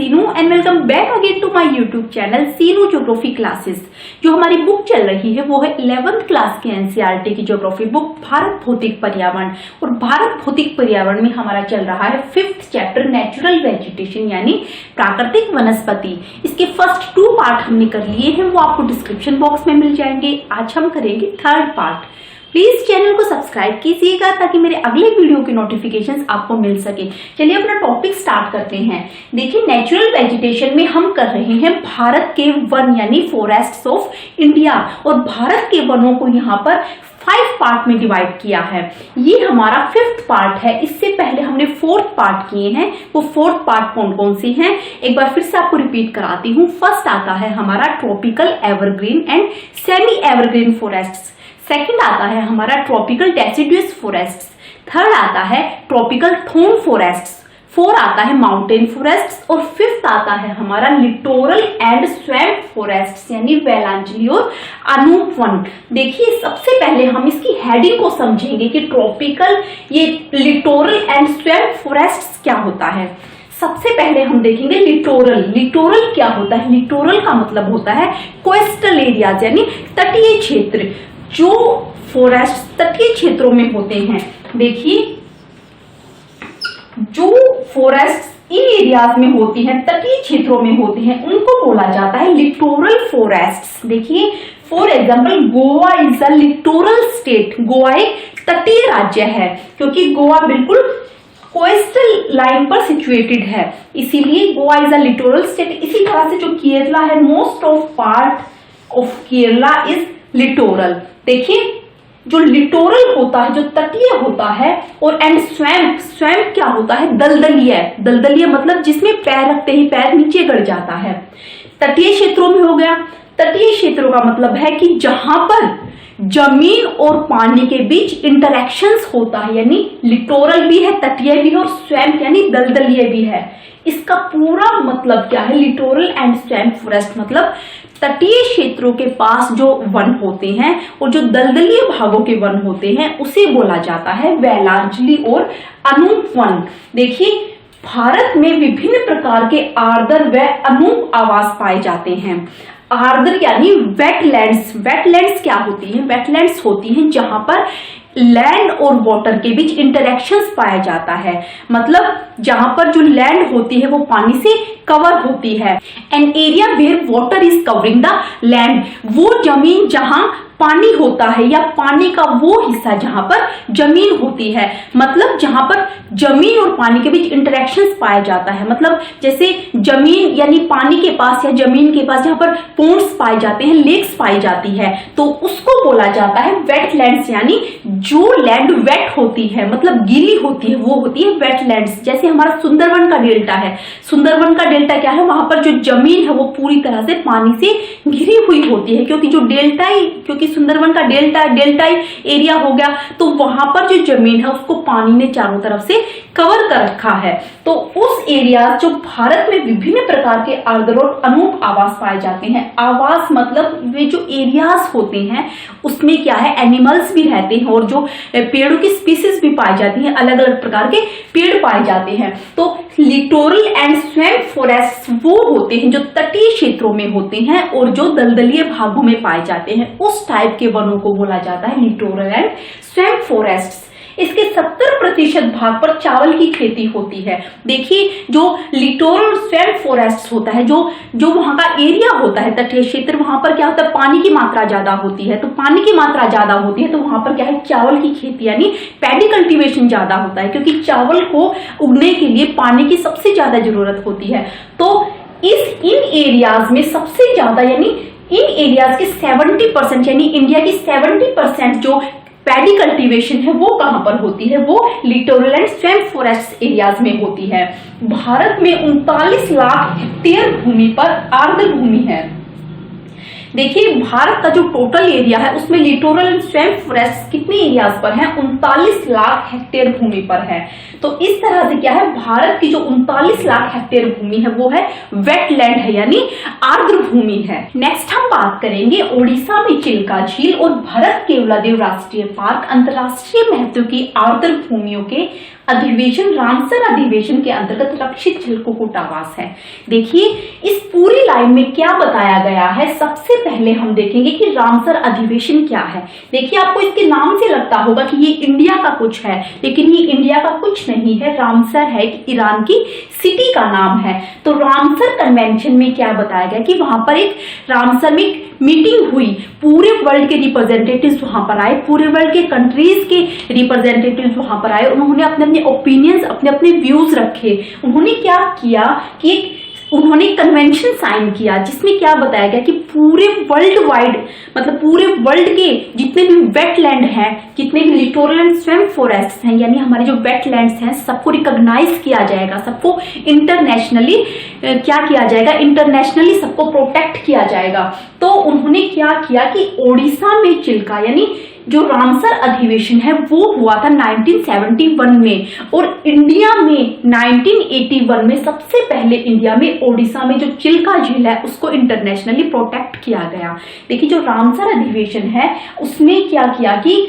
Seenu and welcome back again to my YouTube channel Seenu geography classes. जो हमारी book चल रही है वो है 11th क्लास की एनसीईआरटी की ज्योग्राफी बुक भारत भौतिक पर्यावरण। और भारत भौतिक पर्यावरण में हमारा चल रहा है 5th चैप्टर नेचुरल वेजिटेशन यानी प्राकृतिक वनस्पति। इसके फर्स्ट 2 पार्ट हमने कर लिए हैं, वो आपको डिस्क्रिप्शन बॉक्स में मिल जाएंगे। आज हम करेंगे 3rd पार्ट। प्लीज चैनल को सब्सक्राइब कीजिएगा ताकि मेरे अगले वीडियो की नोटिफिकेशंस आपको मिल सके। चलिए अपना टॉपिक स्टार्ट करते हैं। देखिए नेचुरल वेजिटेशन में हम कर रहे हैं भारत के वन यानी फॉरेस्ट्स ऑफ इंडिया। और भारत के वनों को यहाँ पर 5 पार्ट में डिवाइड किया है। ये हमारा 5th पार्ट है। इससे पहले हमने 4th पार्ट किए हैं। वो 4th पार्ट कौन कौन से हैं एक बार फिर से आपको रिपीट कराती हूँ। फर्स्ट आता है हमारा tropical evergreen and semi evergreen forests. Second आता है हमारा ट्रॉपिकल डेसिडुअस फॉरेस्ट्स। थर्ड आता है ट्रॉपिकल थॉर्न फॉरेस्ट्स। 4 आता है माउंटेन फॉरेस्ट्स। और 5th आता है हमारा लिटोरल एंड स्वैम्प फॉरेस्ट्स यानी वेलांचली और अनूप वन। देखिए सबसे पहले हम इसकी हेडिंग को समझेंगे कि ट्रॉपिकल ये लिटोरल एंड स्वैम्प फॉरेस्ट्स क्या होता है। सबसे पहले हम देखेंगे लिटोरल। लिटोरल क्या होता है? लिटोरल का मतलब होता है कोस्टल एरियाज यानी तटीय क्षेत्र। जो फॉरेस्ट तटीय क्षेत्रों में होते हैं, देखिए जो फॉरेस्ट इन एरियाज में होती हैं, तटीय क्षेत्रों में होती हैं, उनको बोला जाता है लिटोरल फॉरेस्ट्स। देखिए for example Goa is a littoral state. Goa एक तटीय राज्य है क्योंकि गोवा बिल्कुल कोस्टल लाइन पर सिचुएटेड है, इसीलिए Goa is a littoral state. इसी तरह से जो केरला है, most of part of Kerala is littoral. देखिए जो लिटोरल होता है, जो तटीय होता है, और एंड स्वैम्प। स्वैम्प क्या होता है? दलदलीय। दलदलीय मतलब जिसमें पैर रखते ही पैर नीचे गड़ जाता है। तटीय क्षेत्रों में हो गया। तटीय क्षेत्रों का मतलब है कि जहां पर जमीन और पानी के बीच इंटरेक्शंस होता है, यानी लिटोरल भी है, तटीय भी है, और स्वैम्प यानी दलदलीय भी है। इसका पूरा मतलब क्या है? लिटोरल एंड स्वैम्प फॉरेस्ट मतलब तटीय क्षेत्रों के पास जो वन होते हैं और जो दलदलीय भागों के वन होते हैं उसे बोला जाता है वेलांचली और अनूप वन। देखिए भारत में विभिन्न प्रकार के आर्द्र व अनूप आवास पाए जाते हैं। आर्द्र यानी वेटलैंड्स। वेटलैंड्स क्या होती हैं? वेटलैंड्स होती हैं जहां पर लैंड और वाटर के बीच इंटरेक्शंस पाया जाता है, मतलब जहां पर जो लैंड होती है वो पानी से कवर होती है। An area where water is covering the land, वो जमीन जहां पानी होता है या पानी का वो हिस्सा जहां पर जमीन होती है, मतलब जहां पर जमीन और पानी के बीच इंटरेक्शंस पाया जाता है। मतलब जैसे जमीन यानी पानी के पास या जमीन के पास जहां पर पोन्ड्स पाए जाते हैं, लेक्स पाई जाती है, तो उसको बोला जाता है वेटलैंड्स। यानी जो लैंड वेट होती है मतलब गीली होती है वो होती है वेटलैंड्स। जैसे हमारा सुंदरवन का डेल्टा है। सुंदरवन का डेल्टा क्या है? वहां पर जो जमीन है वो पूरी तरह से पानी से घिरी हुई होती है, क्योंकि जो क्योंकि सुंदरवन का डेल्टाई एरिया हो गया, तो वहां पर जो जमीन है उसको पानी ने चारों तरफ से कवर कर रखा है। तो उस एरिया जो भारत में विभिन्न प्रकार के आर्द्र और अनूप आवास पाए जाते हैं। आवास मतलब वे जो एरियाज होते हैं उसमें क्या है, एनिमल्स भी रहते हैं और जो पेड़ों की स्पीसीज भी पाई जाती हैं, अलग अलग प्रकार के पेड़ पाए जाते हैं। तो लिटोरल एंड स्वैम्प फॉरेस्ट वो होते हैं जो तटीय क्षेत्रों में होते हैं और जो दलदलीय भागों में पाए जाते हैं। उस टाइप के वनों को बोला जाता है लिटोरल एंड स्वैम्प फॉरेस्ट्स। इसके 70% भाग पर चावल की खेती होती है। देखिए जो लिटोरल स्वैम्प फॉरेस्ट होता है, जो वहां का एरिया होता है तटीय क्षेत्र, वहां पर क्या होता है, पानी की मात्रा ज्यादा होती है। तो पानी की मात्रा ज्यादा होती है तो वहां पर क्या है, चावल की खेती यानी पैडी कल्टीवेशन ज्यादा होता है, क्योंकि चावल को उगने के लिए पानी की सबसे ज्यादा जरूरत होती है। तो इन एरियाज में सबसे ज्यादा यानी इन एरियाज के 70% यानी इंडिया की 70% जो पैडी कल्टीवेशन है वो कहां पर होती है? वो littoral and swamp forest areas में होती है। भारत में 39 लाख हेक्टेयर भूमि पर आर्द्र भूमि है। देखिए भारत का जो टोटल एरिया है उसमें लिटोरल एंड स्वैम्प फॉरेस्ट कितने एरियाज पर है? 39 लाख हेक्टेयर भूमि पर है। तो इस तरह से क्या है, भारत की जो 39 लाख हेक्टेयर भूमि है वो है वेटलैंड है यानी आर्द्र भूमि है। नेक्स्ट हम बात करेंगे ओडिशा में चिल्का झील और भरत केवलादेव राष्ट्रीय पार्क अंतरराष्ट्रीय महत्व की आर्द्र भूमियों के अधिवेशन रामसर अधिवेशन के अंतर्गत रक्षित जल कुक्कुट आवास है। देखिए इस पूरी लाइन में क्या बताया गया है, सबसे पहले हम देखेंगे कि रामसर अधिवेशन क्या है। देखिए आपको इसके नाम से लगता होगा कि ये इंडिया का कुछ है, लेकिन ये इंडिया का कुछ नहीं है। रामसर है ईरान की सिटी का नाम है। तो रामसर कन्वेंशन में क्या बताया गया कि वहां पर एक रामसर में मीटिंग हुई, पूरे वर्ल्ड के रिप्रेजेंटेटिव्स वहां पर आए, पूरे वर्ल्ड के कंट्रीज के रिप्रेजेंटेटिव्स वहां पर आए। उन्होंने अपने अपने ओपिनियंस, अपने अपने व्यूज रखे। उन्होंने क्या किया कि उन्होंने कन्वेंशन साइन किया जिसमें क्या बताया गया कि पूरे वर्ल्ड वाइड, मतलब पूरे वर्ल्ड के जितने भी वेटलैंड हैं, जितने भी लिटोरल एंड स्वेम फॉरेस्ट हैं, यानी हमारे जो वेटलैंड्स हैं, सबको रिकॉग्नाइज किया जाएगा, सबको इंटरनेशनली क्या किया जाएगा, इंटरनेशनली सबको प्रोटेक्ट किया जाएगा। तो उन्होंने क्या किया कि ओडिशा में चिल्का, यानी जो रामसर अधिवेशन है वो हुआ था 1971 में, और इंडिया में 1981 में सबसे पहले इंडिया में ओडिशा में जो चिल्का झील है उसको इंटरनेशनली प्रोटेक्ट किया गया। देखिए जो रामसर अधिवेशन है उसमें क्या किया कि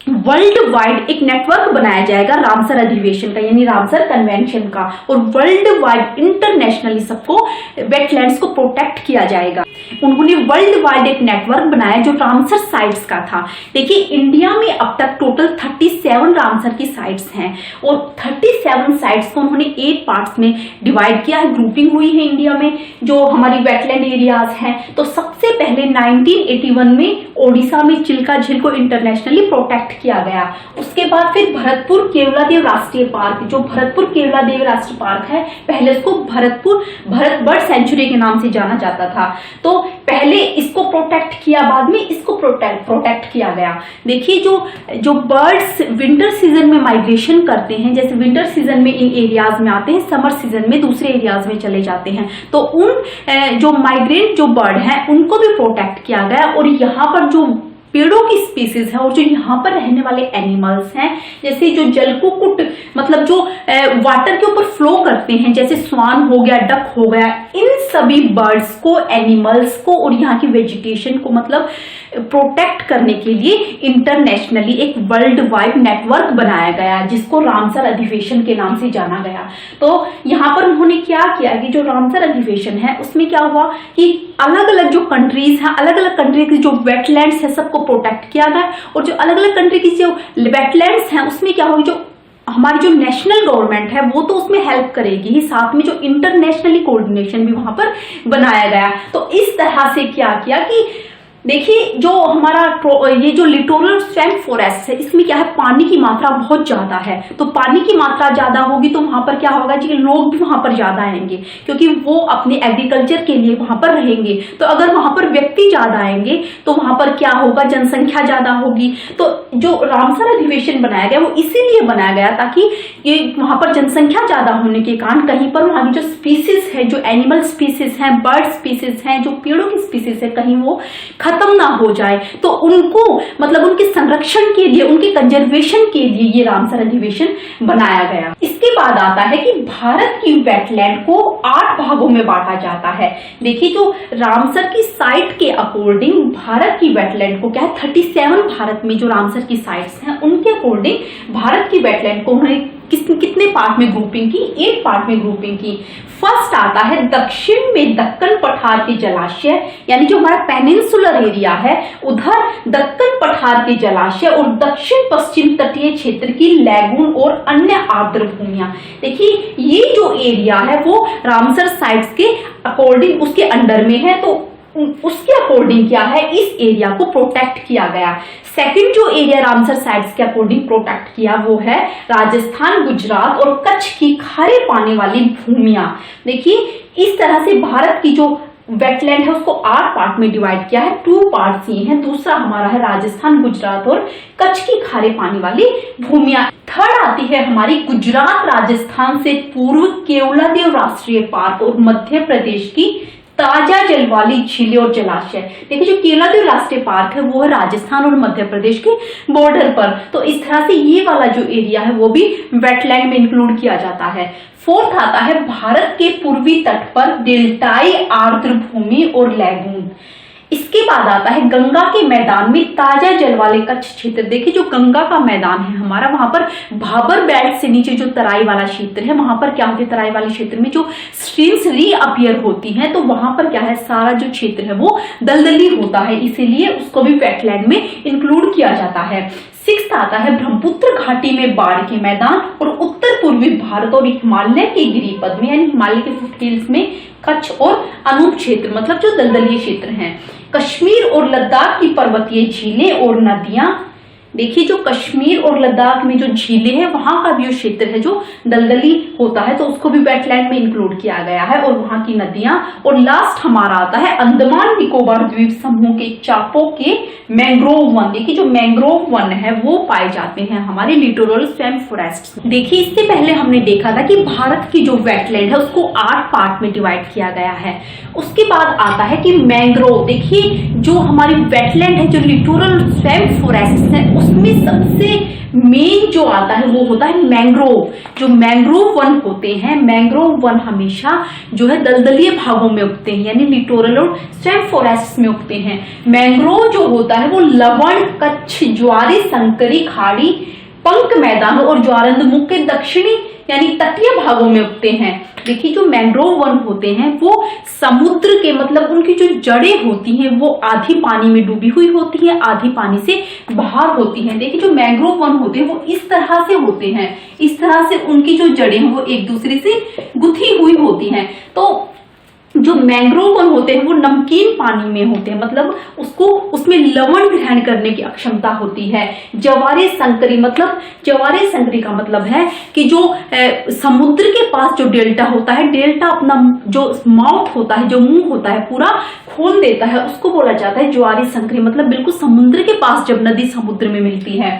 वर्ल्ड वाइड एक नेटवर्क बनाया जाएगा रामसर अधिवेशन का, यानी रामसर कन्वेंशन का, और वर्ल्ड वाइड इंटरनेशनली सबको वेटलैंड्स को प्रोटेक्ट किया जाएगा। उन्होंने वर्ल्ड वाइड एक नेटवर्क बनाया जो रामसर साइट्स का था। देखिए इंडिया में अब तक टोटल 37 रामसर की साइट्स हैं, और 37 साइट्स को उन्होंने 8 पार्ट्स में डिवाइड किया है, ग्रुपिंग हुई है इंडिया में जो हमारी वेटलैंड एरियाज हैं। तो सबसे पहले 1981 में ओडिशा में चिल्का झील को इंटरनेशनली प्रोटेक्ट किया गया। उसके बाद फिर भरतपुर केवलादेव राष्ट्रीय पार्क, जो भरतपुर केवलादेव राष्ट्रीय पार्क है, पहले इसको भारत बर्ड सेंचुरी के नाम से जाना जाता था। तो पहले इसको प्रोटेक्ट किया, बाद में इसको प्रोटेक्ट किया गया। देखिए जो बर्ड्स विंटर सीजन में माइग्रेशन करते हैं, जैसे विंटर सीजन में इन एरियाज में आते हैं, समर सीजन में दूसरे एरियाज में चले जाते हैं, तो उन जो माइग्रेंट जो बर्ड हैं उनको भी प्रोटेक्ट किया गया। और यहाँ पर जो पेड़ों की स्पीसीज है और जो यहाँ पर रहने वाले एनिमल्स हैं, जैसे जो जल कुक्कुट, मतलब जो वाटर के ऊपर फ्लो करते हैं, जैसे स्वान हो गया, डक हो गया, इन सभी बर्ड्स को, एनिमल्स को और यहाँ की वेजिटेशन को मतलब प्रोटेक्ट करने के लिए इंटरनेशनली एक वर्ल्ड वाइड नेटवर्क बनाया गया जिसको रामसर अधिवेशन के नाम से जाना गया। तो यहाँ पर उन्होंने क्या किया कि जो रामसर अधिवेशन है उसमें क्या हुआ कि अलग अलग जो कंट्रीज हैं, अलग अलग कंट्री की जो वेटलैंड्स है सबको प्रोटेक्ट किया गया, और जो अलग अलग कंट्री की जो वेटलैंड्स हैं उसमें क्या होगी, जो हमारी जो नेशनल गवर्नमेंट है वो तो उसमें हेल्प करेगी ही, साथ में जो इंटरनेशनली कोऑर्डिनेशन भी वहां पर बनाया गया। तो इस तरह से क्या किया कि देखिए जो हमारा ये जो लिटोरल स्वैम्प फॉरेस्ट है इसमें क्या है, पानी की मात्रा बहुत ज्यादा है। तो पानी की मात्रा ज्यादा होगी तो वहां पर क्या होगा जी, लोग भी वहां पर ज्यादा आएंगे क्योंकि वो अपने एग्रीकल्चर के लिए वहां पर रहेंगे। तो अगर वहां पर व्यक्ति ज्यादा आएंगे तो वहां पर क्या होगा, जनसंख्या ज्यादा होगी। तो जो रामसर अधिवेशन बनाया गया वो इसीलिए बनाया गया ताकि ये वहां पर जनसंख्या ज्यादा होने के कारण कहीं पर वहां की जो स्पीसीज है, जो एनिमल स्पीसीज है, बर्ड स्पीसीज है, जो पेड़ों की स्पीसीज है, कहीं वो खत्म ना हो जाए। तो उनको मतलब उनके संरक्षण के लिए, उनके कंजर्वेशन के लिए ये रामसर अधिवेशन बनाया गया। इसके बाद आता है कि भारत की वेटलैंड को 8 भागों में बांटा जाता है। देखिए जो रामसर की साइट के अकॉर्डिंग भारत की वेटलैंड को क्या है, 37 भारत में जो रामसर की साइट्स हैं उनके अकॉर्डिंग भारत की वेटलैंड को उन्होंने कितने पार्ट में ग्रुपिंग की, 8 पार्ट में ग्रुपिंग की। फर्स्ट आता है दक्षिण में दक्कन पठार के जलाशय, यानी जो हमारा पेनिनसुलर एरिया है उधर दक्कन पठार के जलाशय और दक्षिण पश्चिम तटीय क्षेत्र की लैगून और अन्य आर्द्र भूमियां। देखिए ये जो एरिया है वो रामसर साइट्स के अकॉर्डिंग उसके अंडर में है, तो उसके अकॉर्डिंग क्या है, इस एरिया को प्रोटेक्ट किया गया। सेकंड जो एरिया रामसर साइट्स के अकॉर्डिंग प्रोटेक्ट किया वो है राजस्थान, गुजरात और कच्छ की खारे पानी वाली भूमियां। देखिए इस तरह से भारत की जो वेटलैंड है उसको 8 पार्ट में डिवाइड किया है। 2 पार्ट ये हैं, दूसरा हमारा है राजस्थान, गुजरात और कच्छ की खारे पानी वाली भूमियां। थर्ड आती है हमारी गुजरात राजस्थान से पूर्व केवलादेव राष्ट्रीय पार्क और मध्य प्रदेश की ताजा जल वाली झीलें और जलाशय। देखिए जो केवलादेव राष्ट्रीय पार्क है वो है राजस्थान और मध्य प्रदेश के बॉर्डर पर। तो इस तरह से ये वाला जो एरिया है वो भी वेटलैंड में इंक्लूड किया जाता है। फोर्थ आता है भारत के पूर्वी तट पर डेल्टाई आर्द्र भूमि और लैगून। इसके बाद आता है गंगा के मैदान में ताजा जल वाले कच्छ क्षेत्र। देखिए जो गंगा का मैदान है हमारा, वहां पर भाबर बेल्ट से नीचे जो तराई वाला क्षेत्र है, वहां पर क्या होती है, तराई वाले क्षेत्र में जो स्ट्रीम्स रीअपियर होती हैं, तो वहां पर क्या है, सारा जो क्षेत्र है वो दलदली होता है, इसीलिए उसको भी वेटलैंड में इंक्लूड किया जाता है। 6th आता है ब्रह्मपुत्र घाटी में बाढ़ के मैदान और उत्तर पूर्वी भारत और हिमालय के गिरिपद में, यानी हिमालय के फुटहिल्स में कच्छ और अनूप क्षेत्र, मतलब जो दलदलीय क्षेत्र हैं। कश्मीर और लद्दाख की पर्वतीय झीलें और नदियां। देखिए जो कश्मीर और लद्दाख में जो झीलें हैं, वहां का भी क्षेत्र है जो दलदली होता है, तो उसको भी वेटलैंड में इंक्लूड किया गया है, और वहां की नदियां। और लास्ट हमारा आता है अंडमान निकोबार द्वीप समूह के चापों के मैंग्रोव वन। देखिए जो मैंग्रोव वन है वो पाए जाते हैं हमारे लिटोरल स्वैम्प फॉरेस्ट। देखिए इससे पहले हमने देखा था कि भारत की जो वेटलैंड है उसको 8 पार्ट में डिवाइड किया गया है। उसके बाद आता है कि मैंग्रोव। देखिए जो हमारी वेटलैंड है, जो लिटोरल स्वैम्प फॉरेस्ट है, उसमें सबसे मेन जो आता है वो होता है मैंग्रोव। जो मैंग्रोव वन होते हैं, मैंग्रोव वन हमेशा जो है दलदलीय भागों में उगते हैं, यानी लिटोरल और स्वैम्प फॉरेस्ट में उगते हैं। मैंग्रोव जो होता है वो लवण, कच्छ, ज्वारी, संकरी, खाड़ी, पंक मैदानों और ज्वारंदमुख के दक्षिणी यानी तटीय भागों में उगते हैं। देखिए जो मैंग्रोव वन होते हैं वो समुद्र के, मतलब उनकी जो जड़ें होती हैं वो आधी पानी में डूबी हुई होती है, आधी पानी से बाहर होती हैं। देखिए जो मैंग्रोव वन होते हैं वो इस तरह से होते हैं, इस तरह से उनकी जो जड़ें हैं वो एक दूसरे से गुथी हुई होती हैं। तो जो मैंग्रोव वन होते हैं वो नमकीन पानी में होते हैं, मतलब उसको उसमें लवण ग्रहण करने की अक्षमता होती है। जवारे संकरी, मतलब जवारे संकरी का मतलब है कि जो समुद्र के पास जो डेल्टा होता है, डेल्टा अपना जो माउथ होता है, जो मुंह होता है पूरा खोल देता है, उसको बोला जाता है ज्वारी संकरी, मतलब बिल्कुल समुद्र के पास जब नदी समुद्र में मिलती है।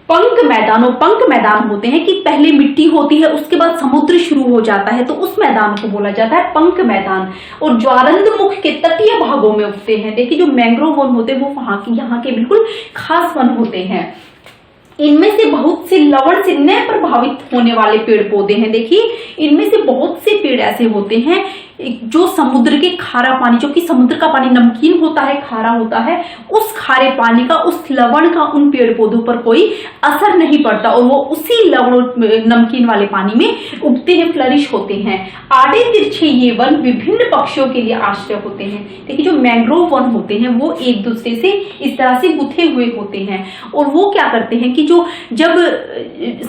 पंक मैदान, और पंक मैदान होते हैं कि पहले मिट्टी होती है उसके बाद समुद्र शुरू हो जाता है, तो उस मैदान को बोला जाता है पंक मैदान। और ज्वारंदमुख के तटीय भागों में उगते हैं। देखिए जो मैंग्रोव वन होते हैं वो वहां की, यहाँ के बिल्कुल खास वन होते हैं। इनमें से बहुत से लवण से न प्रभावित होने वाले पेड़ पौधे हैं। देखिए इनमें से बहुत से पेड़ ऐसे होते हैं जो समुद्र के खारा पानी, जो कि समुद्र का पानी नमकीन होता है, खारा होता है, उस खारे पानी का, उस लवण का उन पेड़ पौधों पर कोई असर नहीं पड़ता और वो उसी लवण नमकीन वाले पानी में उगते हैं, फ्लरिश होते हैं। आड़े तिरछे ये वन विभिन्न पक्षियों के लिए आश्रय होते हैं। देखिए जो मैंग्रोव वन होते हैं वो एक दूसरे से इस तरह से गुथे हुए होते हैं, और वो क्या करते हैं कि जो जब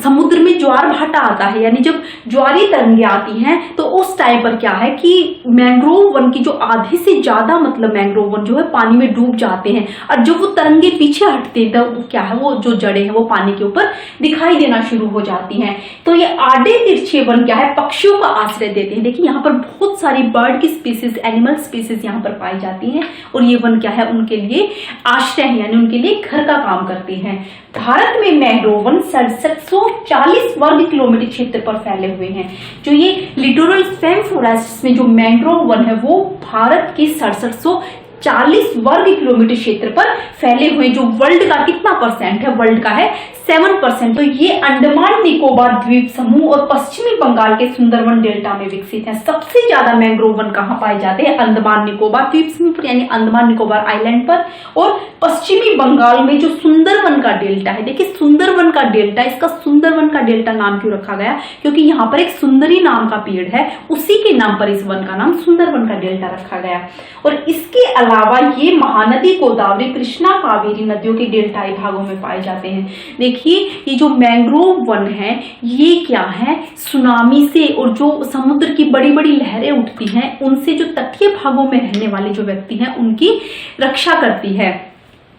समुद्र में ज्वार भाटा आता है, यानी जब ज्वारी तरंगे आती हैं, तो उस टाइम पर क्या है कि मैंग्रोव वन की जो आधे से ज्यादा, मतलब मैंग्रोव वन जो है पानी में डूब जाते हैं, और जब वो तरंगे पीछे हटते हैं तो क्या है, वो जो जड़ें हैं वो पानी के ऊपर दिखाई देना शुरू हो जाती हैं। तो ये आड़े तिरछे वन क्या है, पक्षियों का आश्रय देते हैं। देखिए यहाँ पर बहुत सारी बर्ड की स्पीसीज, एनिमल स्पीसीज यहाँ पर पाई जाती हैं, और ये वन क्या है, उनके लिए आश्रय है, यानी उनके लिए घर का काम करते हैं। भारत में मैंग्रोव वन 6740 वर्ग किलोमीटर क्षेत्र पर फैले हुए हैं। जो ये लिटोरल स्वैम्प फॉरेस्ट में जो मैंग्रोव वन है वो भारत के 6740 वर्ग किलोमीटर क्षेत्र पर फैले हुए, जो वर्ल्ड का कितना परसेंट है, वर्ल्ड का है 7%। तो ये अंडमान निकोबार द्वीप समूह और पश्चिमी बंगाल के सुंदरवन डेल्टा में विकसित है। सबसे ज्यादा मैंग्रोव वन कहाँ पाए जाते हैं, अंडमान निकोबार द्वीप समूह पर, यानी अंडमान निकोबार आइलैंड पर, और पश्चिमी बंगाल में जो सुंदरवन का डेल्टा है। देखिए सुंदरवन का डेल्टा, इसका सुंदरवन का डेल्टा नाम क्यों रखा गया, क्योंकि यहाँ पर एक सुंदरी नाम का पेड़ है, उसी के नाम पर इस वन का नाम सुंदरवन का डेल्टा रखा गया। और इसके अलावा ये महानदी, गोदावरी, कृष्णा, कावेरी नदियों के डेल्टाई भागों में पाए जाते हैं। देखिए ये जो मैंग्रोव वन है ये क्या है, सुनामी से और जो समुद्र की बड़ी बड़ी लहरें उठती हैं उनसे जो तटीय भागों में रहने वाले जो व्यक्ति हैं उनकी रक्षा करती है।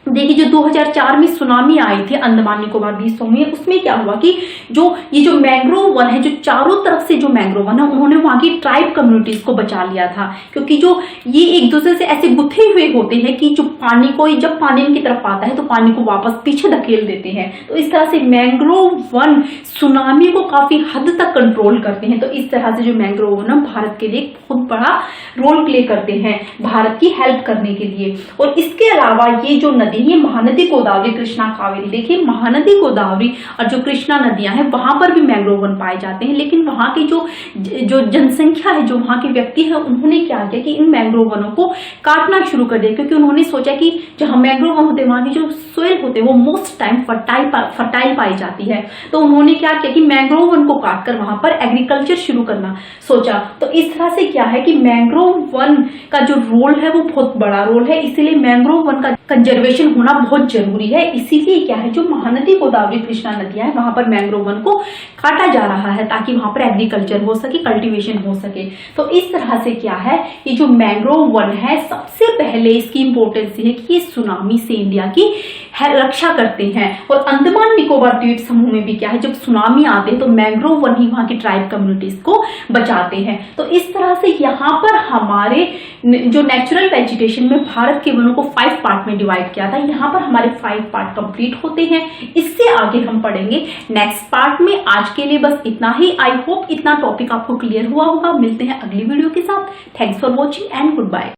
देखिए जो 2004 में सुनामी आई थी अंडमान निकोबार द्वीप समूह में, उसमें क्या हुआ कि जो ये जो मैंग्रोव वन है, जो चारों तरफ से जो मैंग्रोव वन है, उन्होंने वहां की ट्राइब कम्युनिटीज को बचा लिया था, क्योंकि जो ये एक दूसरे से ऐसे गुथे हुए होते हैं कि जो पानी को, जब पानी इनकी तरफ आता है तो पानी को वापस पीछे धकेल देते हैं। तो इस तरह से मैंग्रोव वन सुनामी को काफी हद तक कंट्रोल करते हैं। तो इस तरह से जो मैंग्रोव वन भारत के लिए बहुत बड़ा रोल प्ले करते हैं, भारत की हेल्प करने के लिए। और इसके अलावा ये जो नदी हैं, ये महानदी गोदावरी कृष्णा कावेरी। देखिए महानदी गोदावरी और जो कृष्णा नदियां हैं वहां पर भी मैंग्रोव वन पाए जाते हैं, लेकिन वहां की जो जनसंख्या है, जो वहां के व्यक्ति है, उन्होंने क्या किया कि इन मैंग्रोव वनों को काटना शुरू कर दिया, क्योंकि उन्होंने सोचा कि जहां मैंग्रोव वन होते हैं वहां की जो सोइल होते हैं वो मोस्ट टाइम फर्टाइल पाई जाती है। तो उन्होंने क्या किया कि मैंग्रोव वन को काटकर वहां पर एग्रीकल्चर शुरू करना सोचा। तो इस तरह से क्या है कि मैंग्रोव वन का जो रोल है वो बहुत बड़ा रोल है, इसीलिए मैंग्रोव वन का कंजर्वेशन होना बहुत जरूरी है। इसीलिए क्या है, जो महानदी गोदावरी कृष्णा नदियां है वहां पर मैंग्रोव वन को काटा जा रहा है ताकि वहां पर एग्रीकल्चर हो सके, कल्टीवेशन हो सके। तो इस तरह से क्या है, ये जो मैंग्रोव वन है सबसे पहले इसकी इंपॉर्टेंस है कि ये सुनामी से इंडिया की रक्षा करते हैं। और अंडमान निकोबार द्वीप समूह में भी क्या है, जब सुनामी आते हैं तो मैंग्रोव वन ही वहां की ट्राइब कम्युनिटीज को बचाते हैं। तो इस तरह से यहाँ पर हमारे जो नेचुरल वेजिटेशन में भारत के वनों को 5 पार्ट में डिवाइड किया था, यहाँ पर हमारे 5 पार्ट कंप्लीट होते हैं। इससे आगे हम पढ़ेंगे नेक्स्ट पार्ट में। आज के लिए बस इतना ही। आई होप इतना टॉपिक आपको क्लियर हुआ होगा। मिलते हैं अगली वीडियो के साथ। Thanks for watching and good bye.